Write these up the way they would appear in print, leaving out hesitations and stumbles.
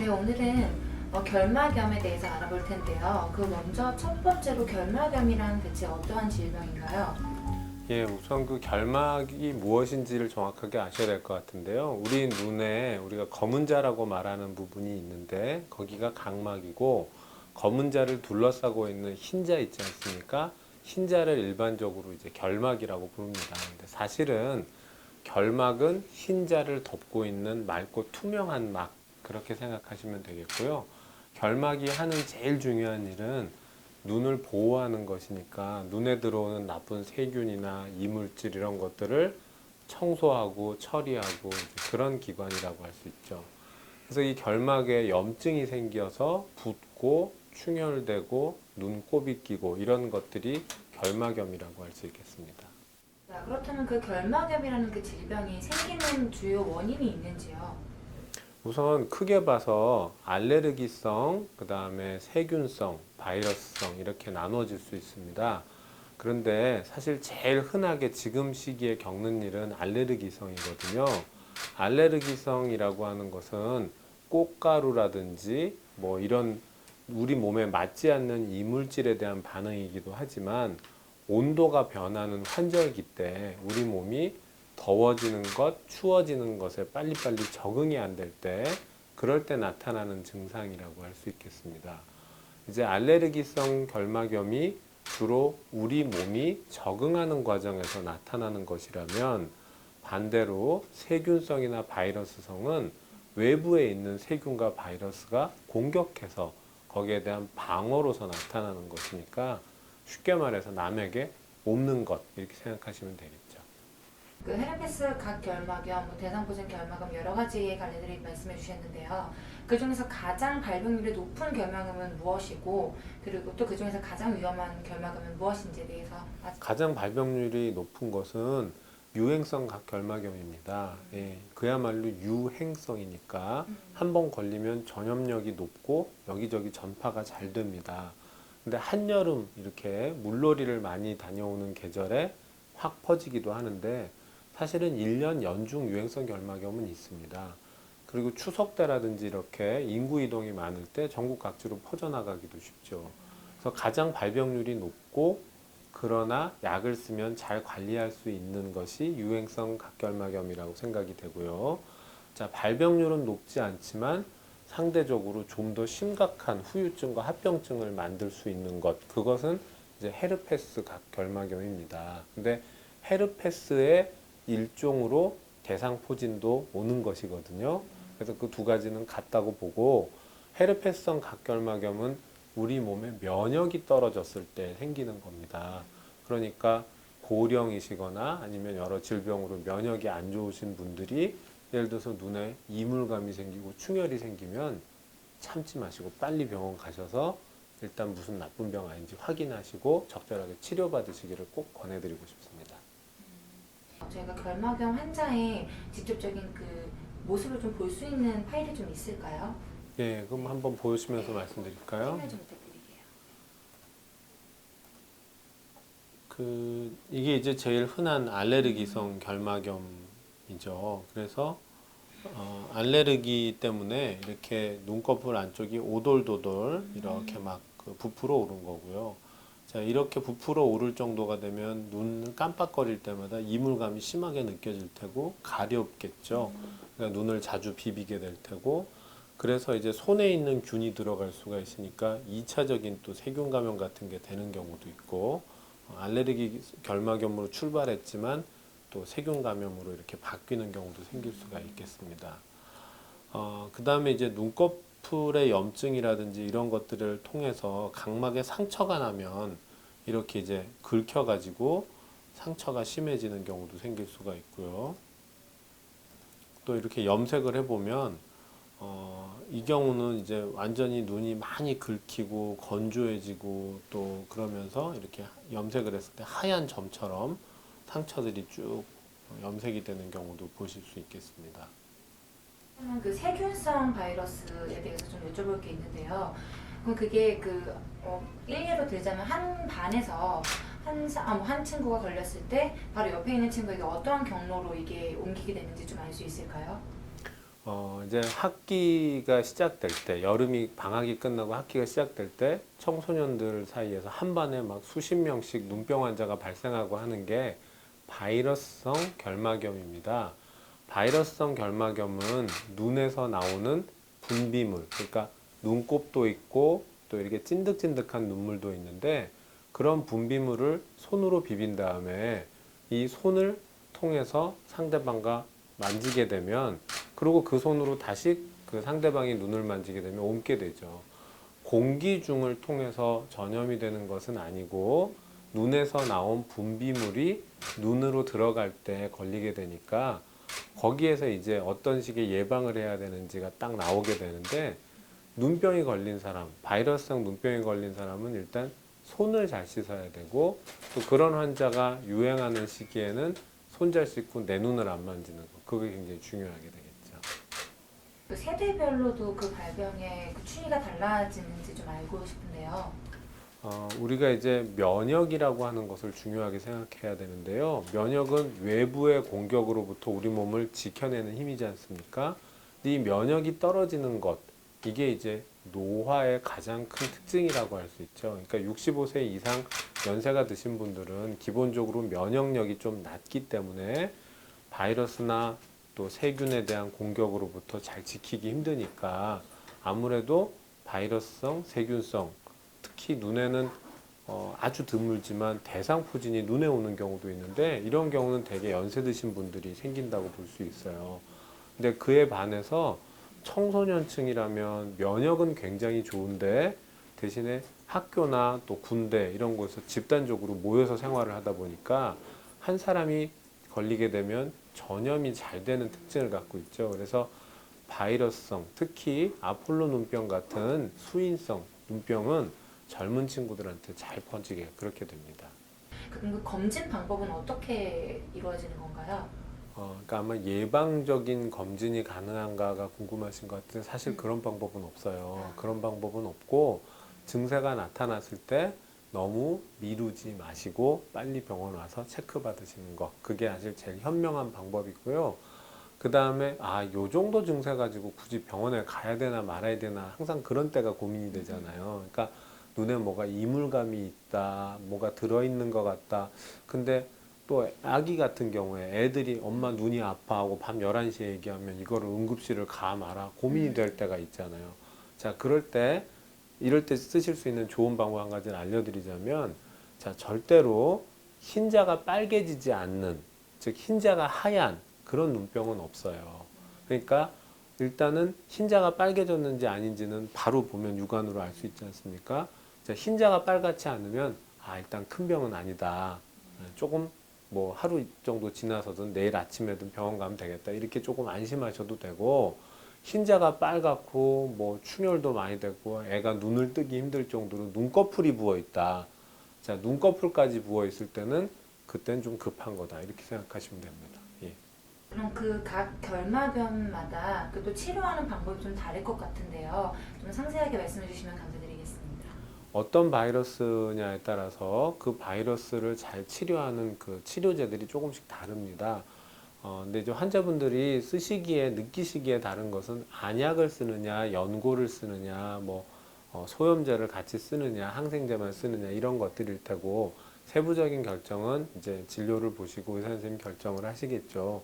네, 오늘은 결막염에 대해서 알아볼 텐데요. 그 먼저 첫 번째로 결막염이란 대체 어떠한 질병인가요? 예, 우선 그 결막이 무엇인지를 정확하게 아셔야 될 것 같은데요. 우리 눈에 우리가 검은 자라고 말하는 부분이 있는데 거기가 각막이고 검은 자를 둘러싸고 있는 흰 자 있지 않습니까? 흰 자를 일반적으로 이제 결막이라고 부릅니다. 근데 사실은 결막은 흰 자를 덮고 있는 맑고 투명한 막 그렇게 생각하시면 되겠고요. 결막이 하는 제일 중요한 일은 눈을 보호하는 것이니까 눈에 들어오는 나쁜 세균이나 이물질 이런 것들을 청소하고 처리하고 그런 기관이라고 할 수 있죠. 그래서 이 결막에 염증이 생겨서 붓고 충혈되고 눈곱이 끼고 이런 것들이 결막염이라고 할 수 있겠습니다. 자, 그렇다면 그 결막염이라는 그 질병이 생기는 주요 원인이 있는지요? 우선 크게 봐서 알레르기성, 그 다음에 세균성, 바이러스성 이렇게 나눠질 수 있습니다. 그런데 사실 제일 흔하게 지금 시기에 겪는 일은 알레르기성이거든요. 알레르기성이라고 하는 것은 꽃가루라든지 뭐 이런 우리 몸에 맞지 않는 이물질에 대한 반응이기도 하지만 온도가 변하는 환절기 때 우리 몸이 더워지는 것, 추워지는 것에 빨리빨리 적응이 안 될 때, 그럴 때 나타나는 증상이라고 할 수 있겠습니다. 이제 알레르기성 결막염이 주로 우리 몸이 적응하는 과정에서 나타나는 것이라면 반대로 세균성이나 바이러스성은 외부에 있는 세균과 바이러스가 공격해서 거기에 대한 방어로서 나타나는 것이니까 쉽게 말해서 남에게 옮는 것 이렇게 생각하시면 되겠죠. 그 헤르페스 각결막염, 대상포진 결막염 여러 가지의 관리들을 말씀해 주셨는데요. 그 중에서 가장 발병률이 높은 결막염은 무엇이고, 그리고 또 그 중에서 가장 위험한 결막염은 무엇인지에 대해서 가장 발병률이 높은 것은 유행성 각결막염입니다. 예, 그야말로 유행성이니까 한 번 걸리면 전염력이 높고 여기저기 전파가 잘 됩니다. 근데 한여름 이렇게 물놀이를 많이 다녀오는 계절에 확 퍼지기도 하는데 사실은 1년 연중 유행성 결막염은 있습니다. 그리고 추석 때라든지 이렇게 인구 이동이 많을 때 전국 각지로 퍼져나가기도 쉽죠. 그래서 가장 발병률이 높고 그러나 약을 쓰면 잘 관리할 수 있는 것이 유행성 각결막염이라고 생각이 되고요. 자, 발병률은 높지 않지만 상대적으로 좀 더 심각한 후유증과 합병증을 만들 수 있는 것, 그것은 이제 헤르페스 각결막염입니다. 근데 헤르페스의 일종으로 대상포진도 오는 것이거든요. 그래서 그 두 가지는 같다고 보고 헤르페스성 각결막염은 우리 몸의 면역이 떨어졌을 때 생기는 겁니다. 그러니까 고령이시거나 아니면 여러 질병으로 면역이 안 좋으신 분들이 예를 들어서 눈에 이물감이 생기고 충혈이 생기면 참지 마시고 빨리 병원 가셔서 일단 무슨 나쁜 병 아닌지 확인하시고 적절하게 치료받으시기를 꼭 권해드리고 싶습니다. 저희가 결막염 환자의 직접적인 그 모습을 좀 볼 수 있는 파일이 좀 있을까요? 예, 그럼 한번 보시면서 말씀드릴까요? 설명 좀 부탁드릴게요. 이게 이제 제일 흔한 알레르기성 결막염이죠. 그래서 알레르기 때문에 이렇게 눈꺼풀 안쪽이 오돌도돌 이렇게 막 부풀어 오른 거고요. 자, 이렇게 부풀어 오를 정도가 되면 눈을 깜빡거릴 때마다 이물감이 심하게 느껴질 테고 가렵겠죠. 그러니까 눈을 자주 비비게 될 테고 그래서 이제 손에 있는 균이 들어갈 수가 있으니까 2차적인 또 세균 감염 같은 게 되는 경우도 있고 알레르기 결막염으로 출발했지만 또 세균 감염으로 이렇게 바뀌는 경우도 생길 수가 있겠습니다. 그 다음에 이제 눈꺼풀의 염증이라든지 이런 것들을 통해서 각막에 상처가 나면 이렇게 이제 긁혀가지고 상처가 심해지는 경우도 생길 수가 있고요. 또 이렇게 염색을 해보면 이 경우는 이제 완전히 눈이 많이 긁히고 건조해지고 또 그러면서 이렇게 염색을 했을 때 하얀 점처럼 상처들이 쭉 염색이 되는 경우도 보실 수 있겠습니다. 그러면 그 세균성 바이러스에 대해서 좀 여쭤볼 게 있는데요. 그럼 그게 일례로 들자면 한 반에서 한 친구가 걸렸을 때 바로 옆에 있는 친구에게 어떠한 경로로 이게 옮기게 되는지 좀 알 수 있을까요? 이제 학기가 시작될 때, 여름이 방학이 끝나고 학기가 시작될 때 청소년들 사이에서 한 반에 막 수십 명씩 눈병 환자가 발생하고 하는 게 바이러스성 결막염입니다. 바이러스성 결막염은 눈에서 나오는 분비물, 그러니까 눈곱도 있고 또 이렇게 찐득찐득한 눈물도 있는데 그런 분비물을 손으로 비빈 다음에 이 손을 통해서 상대방과 만지게 되면 그리고 그 손으로 다시 그 상대방이 눈을 만지게 되면 옮게 되죠. 공기 중을 통해서 전염이 되는 것은 아니고 눈에서 나온 분비물이 눈으로 들어갈 때 걸리게 되니까 거기에서 이제 어떤 식의 예방을 해야 되는지가 딱 나오게 되는데 눈병이 걸린 사람, 바이러스성 눈병이 걸린 사람은 일단 손을 잘 씻어야 되고 또 그런 환자가 유행하는 시기에는 손 잘 씻고 내 눈을 안 만지는 거 그게 굉장히 중요하게 되겠죠. 그 세대별로도 그 발병의 그 추이가 달라지는지 좀 알고 싶은데요. 우리가 이제 면역이라고 하는 것을 중요하게 생각해야 되는데요. 면역은 외부의 공격으로부터 우리 몸을 지켜내는 힘이지 않습니까? 근데 이 면역이 떨어지는 것, 이게 이제 노화의 가장 큰 특징이라고 할 수 있죠. 그러니까 65세 이상 연세가 드신 분들은 기본적으로 면역력이 좀 낮기 때문에 바이러스나 또 세균에 대한 공격으로부터 잘 지키기 힘드니까 아무래도 바이러스성, 세균성, 특히 눈에는 아주 드물지만 대상포진이 눈에 오는 경우도 있는데 이런 경우는 대개 연세 드신 분들이 생긴다고 볼 수 있어요. 근데 그에 반해서 청소년층이라면 면역은 굉장히 좋은데 대신에 학교나 또 군대 이런 곳에서 집단적으로 모여서 생활을 하다 보니까 한 사람이 걸리게 되면 전염이 잘 되는 특징을 갖고 있죠. 그래서 바이러스성, 특히 아폴로 눈병 같은 수인성 눈병은 젊은 친구들한테 잘 퍼지게 그렇게 됩니다. 그럼 그 검진 방법은 어떻게 이루어지는 건가요? 그러니까 아마 예방적인 검진이 가능한가가 궁금하신 것 같은데 사실 그런 방법은 없어요. 그런 방법은 없고 증세가 나타났을 때 너무 미루지 마시고 빨리 병원 와서 체크 받으시는 거 그게 사실 제일 현명한 방법이고요. 그 다음에 요 정도 증세 가지고 굳이 병원에 가야 되나 말아야 되나 항상 그런 때가 고민이 되잖아요. 그러니까 눈에 뭐가 이물감이 있다, 뭐가 들어있는 것 같다. 근데 또 아기 같은 경우에 애들이 엄마 눈이 아파하고 밤 11시에 얘기하면 이거를 응급실을 가 마라 고민이 될 때가 있잖아요. 자, 이럴 때 쓰실 수 있는 좋은 방법 한 가지를 알려드리자면 자, 절대로 흰자가 빨개지지 않는, 즉 흰자가 하얀 그런 눈병은 없어요. 그러니까 일단은 흰자가 빨개졌는지 아닌지는 바로 보면 육안으로 알 수 있지 않습니까? 자, 흰자가 빨갛지 않으면 일단 큰 병은 아니다. 조금 뭐 하루 정도 지나서든 내일 아침에든 병원 가면 되겠다. 이렇게 조금 안심하셔도 되고 흰자가 빨갛고 뭐 충혈도 많이 되고 애가 눈을 뜨기 힘들 정도로 눈꺼풀이 부어 있다. 자, 눈꺼풀까지 부어 있을 때는 그땐 좀 급한 거다. 이렇게 생각하시면 됩니다. 예. 그럼 그 각 결막염마다 그 또 치료하는 방법이 좀 다를 것 같은데요. 좀 상세하게 말씀해 주시면 감사드리겠습니다. 어떤 바이러스냐에 따라서 그 바이러스를 잘 치료하는 그 치료제들이 조금씩 다릅니다. 근데 이제 환자분들이 쓰시기에 느끼시기에 다른 것은 안약을 쓰느냐, 연고를 쓰느냐, 뭐 소염제를 같이 쓰느냐, 항생제만 쓰느냐 이런 것들일 테고 세부적인 결정은 이제 진료를 보시고 의사 선생님이 결정을 하시겠죠.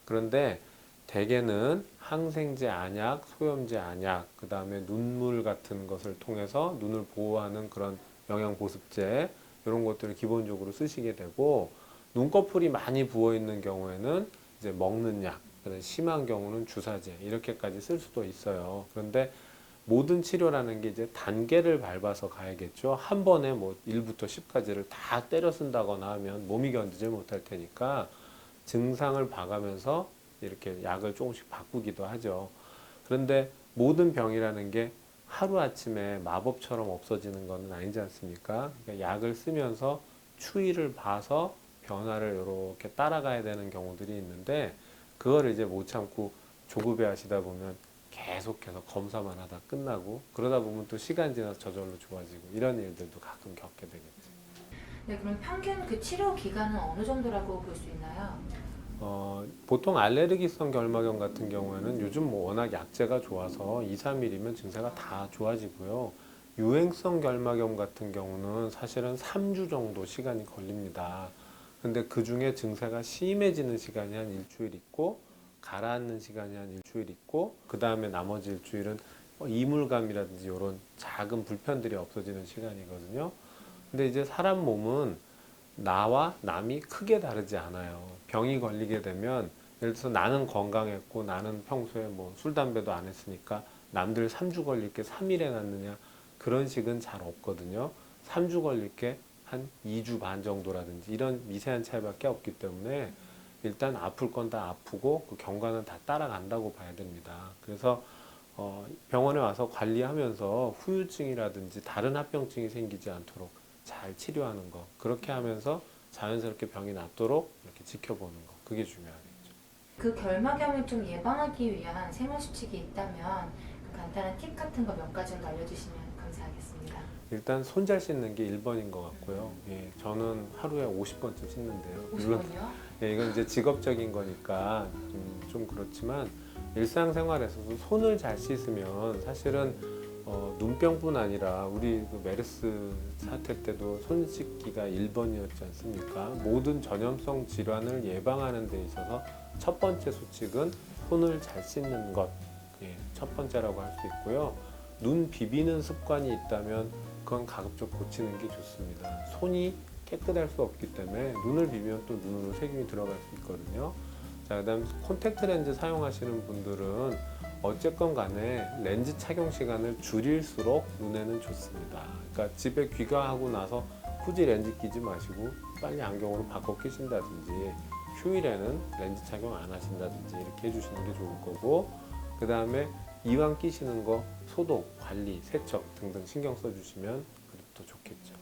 그런데 대개는 항생제 안약, 소염제 안약, 그 다음에 눈물 같은 것을 통해서 눈을 보호하는 그런 영양보습제 이런 것들을 기본적으로 쓰시게 되고 눈꺼풀이 많이 부어 있는 경우에는 이제 먹는 약, 심한 경우는 주사제 이렇게까지 쓸 수도 있어요. 그런데 모든 치료라는 게 이제 단계를 밟아서 가야겠죠. 한 번에 뭐 1부터 10까지를 다 때려 쓴다거나 하면 몸이 견디지 못할 테니까 증상을 봐가면서 이렇게 약을 조금씩 바꾸기도 하죠. 그런데 모든 병이라는 게 하루아침에 마법처럼 없어지는 건 아니지 않습니까? 그러니까 약을 쓰면서 추이를 봐서 변화를 이렇게 따라가야 되는 경우들이 있는데 그걸 이제 못 참고 조급해 하시다 보면 계속해서 검사만 하다 끝나고 그러다 보면 또 시간 지나서 저절로 좋아지고 이런 일들도 가끔 겪게 되겠죠. 네, 그럼 평균 그 치료 기간은 어느 정도라고 볼 수 있나요? 보통 알레르기성 결막염 같은 경우에는 요즘 뭐 워낙 약제가 좋아서 2, 3일이면 증세가 다 좋아지고요. 유행성 결막염 같은 경우는 사실은 3주 정도 시간이 걸립니다. 근데 그 중에 증세가 심해지는 시간이 한 일주일 있고, 가라앉는 시간이 한 일주일 있고, 그 다음에 나머지 일주일은 이물감이라든지 이런 작은 불편들이 없어지는 시간이거든요. 근데 이제 사람 몸은 나와 남이 크게 다르지 않아요. 병이 걸리게 되면 예를 들어서 나는 건강했고 나는 평소에 뭐 술, 담배도 안 했으니까 남들 3주 걸릴 게 3일에 낫느냐 그런 식은 잘 없거든요. 3주 걸릴 게 한 2주 반 정도라든지 이런 미세한 차이밖에 없기 때문에 일단 아플 건 다 아프고 그 경과는 다 따라간다고 봐야 됩니다. 그래서 병원에 와서 관리하면서 후유증이라든지 다른 합병증이 생기지 않도록 잘 치료하는 거 그렇게 하면서 자연스럽게 병이 낫도록 이렇게 지켜보는 거 그게 중요하겠죠. 그 결막염을 좀 예방하기 위한 생활 수칙이 있다면 그 간단한 팁 같은 거 몇 가지 좀 알려주시면 감사하겠습니다. 일단 손 잘 씻는 게 1번인 것 같고요. 예, 저는 하루에 50번쯤 씻는데요. 물론 50번이요? 예, 이건 이제 직업적인 거니까 좀 그렇지만 일상생활에서도 손을 잘 씻으면 사실은 눈병뿐 아니라 우리 그 메르스 사태 때도 손 씻기가 1번이었지 않습니까? 모든 전염성 질환을 예방하는 데 있어서 첫 번째 수칙은 손을 잘 씻는 것, 예, 첫 번째라고 할 수 있고요. 눈 비비는 습관이 있다면 그건 가급적 고치는 게 좋습니다. 손이 깨끗할 수 없기 때문에 눈을 비비면 또 눈으로 세균이 들어갈 수 있거든요. 자, 그다음 콘택트 렌즈 사용하시는 분들은 어쨌건 간에 렌즈 착용 시간을 줄일수록 눈에는 좋습니다. 그러니까 집에 귀가하고 나서 굳이 렌즈 끼지 마시고 빨리 안경으로 바꿔 끼신다든지 휴일에는 렌즈 착용 안 하신다든지 이렇게 해주시는 게 좋을 거고, 그 다음에 이왕 끼시는 거 소독, 관리, 세척 등등 신경 써주시면 더 좋겠죠.